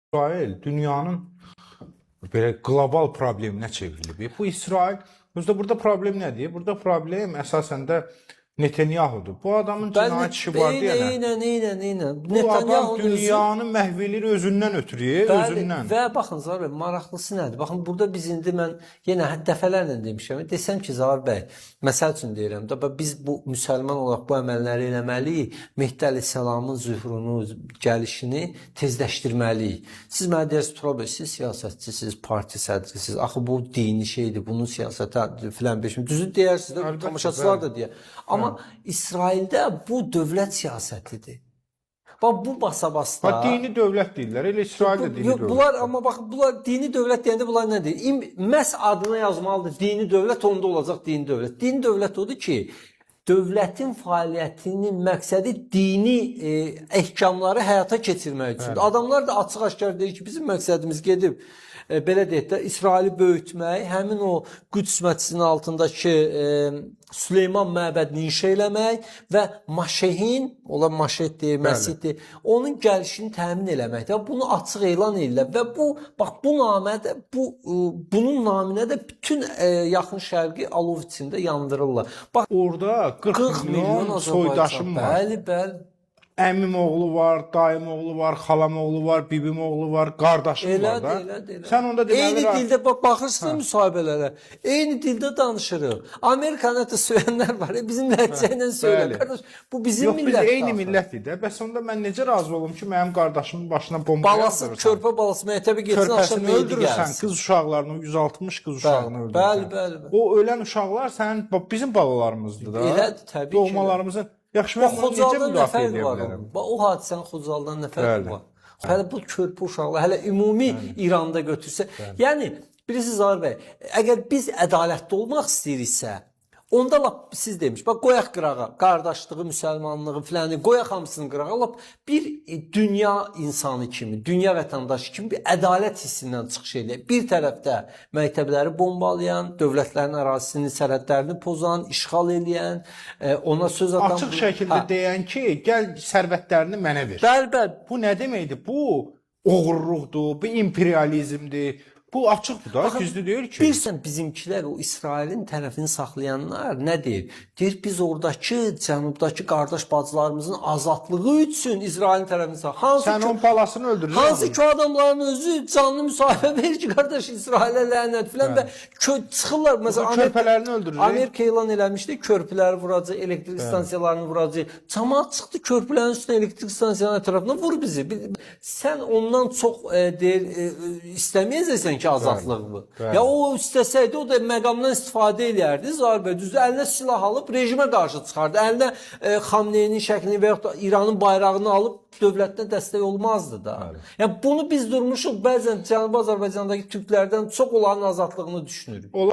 İsrail dünyanın belə qlobal probleminə çevrilib. Bu İsrail, özdə burada problem nədir? Burada problem əsasən də Netanyahu'dur. Bu adamın cinayət işi var deyənə. Bu adam dünyanı məhv edir özündən ötürü, özündən. Və baxın Zahar bəy, maraqlısı nədir? Baxın burada biz indi mən yenə dəfələrlə demişəm. Desəm ki, Zahar bəy, məsəl üçün deyirəm də, biz bu müsəlman olaraq bu əməlləri eləməliyik. Mehdi əleyhissalamın zührunu, gəlişini tezləşdirməliyik. Siz mənə deyirsiniz, Turab bəy, siz siyasətçisiniz, parti sədrisiniz. Axı bu dini şeydir, bunun siyasətə filan beşim. Düzü deyirsiniz də, tamaşaçılar da deyər. Amma İsraildə bu dövlət siyasətidir. Bax bu basa-basta. Dini dövlət deyirlər. Elə İsrail də dini dövlət. Bunlar amma baxın, bunlar dini dövlət deyəndə bunlar nə deyir? Məhz adına yazmalıdır. Dini dövlət, onda olacaq dini dövlət. Dini dövlət odur ki, dövlətin fəaliyyətinin məqsədi dini ehkamları həyata keçirmək üçündür. Adamlar da açıq-aşkar deyir ki, bizim məqsədimiz gedib belə deyək də İsraili böyütmək, həmin o Qüds məscidinin altındakı Süleyman məbədini inşa eləmək və Maşehin, ola Maşet deyir, məsciddir, onun gəlişini təmin eləməkdir. Bunu açıq elan edirlər və bu bax bu namədə bunun naminə də bütün yaxın şərqi alov içində yandırırlar. Bax orada 40 milyon soydaşım var. Bəli, bəli. Əmim oğlu var, dayım oğlu var, xalam oğlu var, bibim oğlu var, qardaşım var da. Elədir. Sən onda deməli... Eyni dildə baxırsınız müsahibələrə. Eyni dildə danışırıq. Amerikanı da söyləyənlər var. Bizim ləhcə ilə söylər. Qardaş, bu bizim millət. Yox, biz eyni millətdir də. Bəs onda mən necə razı olum ki, mənim qardaşımın başına bomba balası, körpə balası məktəbə getsin, axşam meydi gəlsin. Qız uşaqlarını, 160 qız uşağını öldürürsən. Bəli. O ölən uşaqlar sənin, bizim balalarımızdır da. Elədir, təbii ki. Doğmalarımızın... Yaxşı, mən bunu necə müdafiə edə bilərəm? O hadisənin Xocaldan nə fərqi var? Hələ bu körpə uşaqlar, hələ ümumi İranda götürsə. Yəni, bilirsiniz Zahir bəy, əgər biz ədalətli olmaq istəyiriksə, onda lap siz demiş, bax qoyaq qırağa, qardaşlığı, müsəlmanlığı filanı, qoyaq hamısını qırağa, lap bir dünya insanı kimi, dünya vətəndaşı kimi bir ədalət hissindən çıxış eləyək. Bir tərəfdə məktəbləri bombalayan, dövlətlərin ərazisini, sərhədlərini pozan, işğal eləyən, ona söz atan... Açıq şəkildə deyən ki, gəl sərvətlərini mənə ver. Bəli. Bu nə deməkdir? Bu oğurluqdur, bu imperializmdir. Bu açıqdır da, gizli deyil ki. Bilirsən, bizimkilər, o İsrailin tərəfini saxlayanlar nə deyir? Deyir, biz oradakı, cənubdakı qardaş bacılarımızın azadlığı üçün İsrailin tərəfini saxlayır. Sən onun balasını öldürürsən. Hansı ki, adamların özü canlı müsahibə verir ki, qardaş, İsrailə lənət filan və çıxırlar. Məsələn, körpələrini öldürür. Amerika elan eləmişdi, körpüləri vuracaq, elektrik stansiyalarını vuracaq. Cəmaət çıxdı, körpülərin üstünə elektrik stansiyalarının tərəfindən vur bizi. Sən ondan çox istəməyəcəksən ki, azadlığı. Ya o istəsəydi, o da məqamdan istifadə edərdi. Zahir bəy, düzdür, əlinə silah alıb rejimə qarşı çıxardı. Əlinə Xamneyinin şəklini və yaxud da İranın bayrağını alıb dövlətdən dəstək olmazdı da. Yəni bunu biz durmuşuq, bəzən Cənubi Azərbaycandakı türklərdən çox onların azadlığını düşünürük.